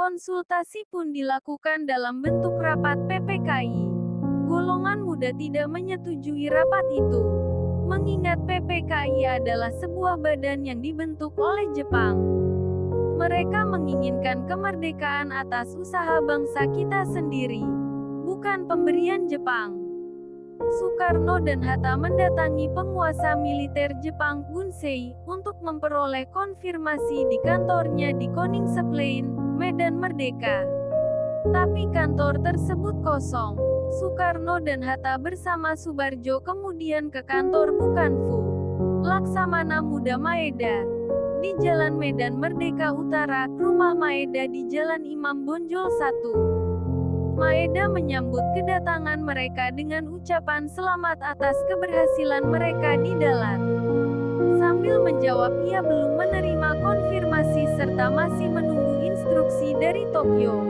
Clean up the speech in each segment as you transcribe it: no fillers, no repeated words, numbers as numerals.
Konsultasi pun dilakukan dalam bentuk rapat PPKI. Golongan muda tidak menyetujui rapat itu, mengingat PPKI adalah sebuah badan yang dibentuk oleh Jepang. Mereka menginginkan kemerdekaan atas usaha bangsa kita sendiri, bukan pemberian Jepang. Soekarno dan Hatta mendatangi penguasa militer Jepang, Gunsei, untuk memperoleh konfirmasi di kantornya di Koningsplein, Medan Merdeka. Tapi kantor tersebut kosong. Soekarno dan Hatta bersama Subarjo kemudian ke kantor Bukanfu Laksamana Muda Maeda di Jalan Medan Merdeka Utara, rumah Maeda di Jalan Imam Bonjol 1. Maeda menyambut kedatangan mereka dengan ucapan selamat atas keberhasilan mereka di darat. Sambil menjawab ia belum menerima konfirmasi serta masih menunggu instruksi dari Tokyo.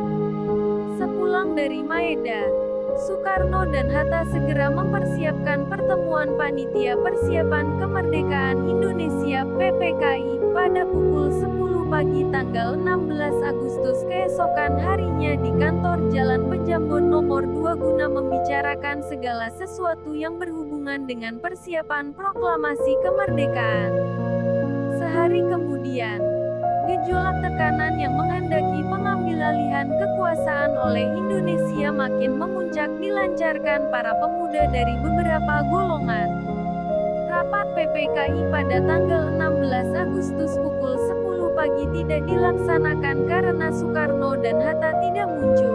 Sepulang dari Maeda, Soekarno dan Hatta segera mempersiapkan pertemuan Panitia Persiapan Kemerdekaan Indonesia (PPKI) pada pukul 10 pagi tanggal 16 Agustus keesokan harinya di kantor Jalan Pejambon nomor 2 guna membicarakan segala sesuatu yang berhubungan dengan persiapan proklamasi kemerdekaan. Sehari kemudian, gejolak tekanan yang menghendaki pengambilalihan kekuasaan oleh Indonesia makin memuncak dilancarkan para pemuda dari beberapa golongan. Rapat PPKI pada tanggal 16 Agustus pukul 10 pagi tidak dilaksanakan karena Soekarno dan Hatta tidak muncul.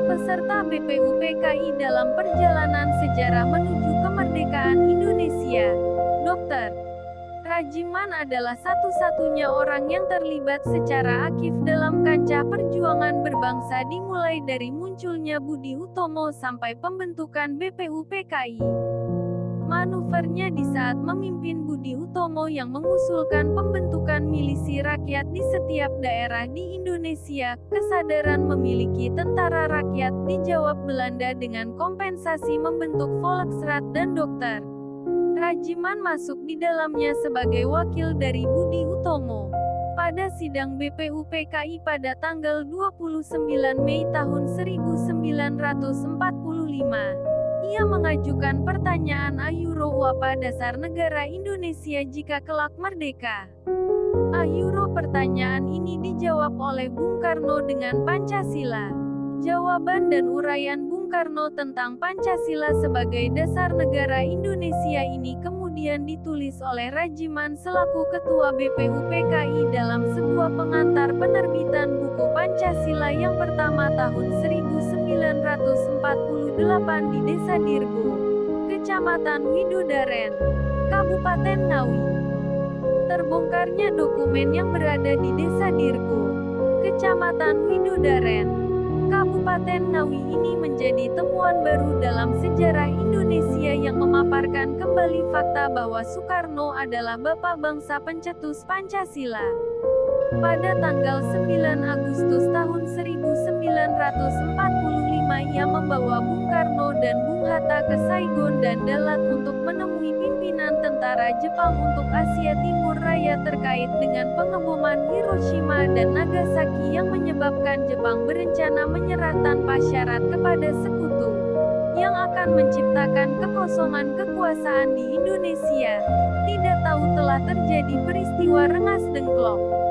Peserta BPUPKI dalam perjalanan sejarah menuju kemerdekaan Indonesia, Dr. Rajiman adalah satu-satunya orang yang terlibat secara aktif dalam kancah perjuangan berbangsa dimulai dari munculnya Budi Utomo sampai pembentukan BPUPKI. Manuvernya di saat memimpin Budi Utomo yang mengusulkan pembentukan milisi rakyat di setiap daerah di Indonesia, kesadaran memiliki tentara rakyat dijawab Belanda dengan kompensasi membentuk Volksraad dan Dr. Rajiman masuk di dalamnya sebagai wakil dari Budi Utomo. Pada sidang BPUPKI pada tanggal 29 Mei tahun 1945, ia mengajukan pertanyaan Ayuro apa dasar negara Indonesia jika kelak merdeka. Ayuro pertanyaan ini dijawab oleh Bung Karno dengan Pancasila. Jawaban dan uraian Bung Karno tentang Pancasila sebagai dasar negara Indonesia ini kemudian ditulis oleh Rajiman selaku Ketua BPUPKI dalam sebuah pengantar penerbitan buku Pancasila yang pertama tahun 1948 di Desa Dirgo, Kecamatan Widodaren, Kabupaten Ngawi. Terbongkarnya dokumen yang berada di Desa Dirgo, Kecamatan Widodaren, Kabupaten Ngawi ini menjadi temuan baru dalam sejarah Indonesia yang memaparkan kembali fakta bahwa Soekarno adalah bapak bangsa pencetus Pancasila. Pada tanggal 9 Agustus tahun 1945 ia membawa Bung Karno dan Bung Hatta ke Saigon dan Dalat untuk menemui pimpinan tentara Jepang untuk Asia Timur Raya terkait dengan pengeboman Hiroshima dan Nagasaki yang menyebabkan Jepang berencana menyerah tanpa syarat kepada sekutu, yang akan menciptakan kekosongan kekuasaan di Indonesia. Tidak tahu telah terjadi peristiwa Rengas Dengklok.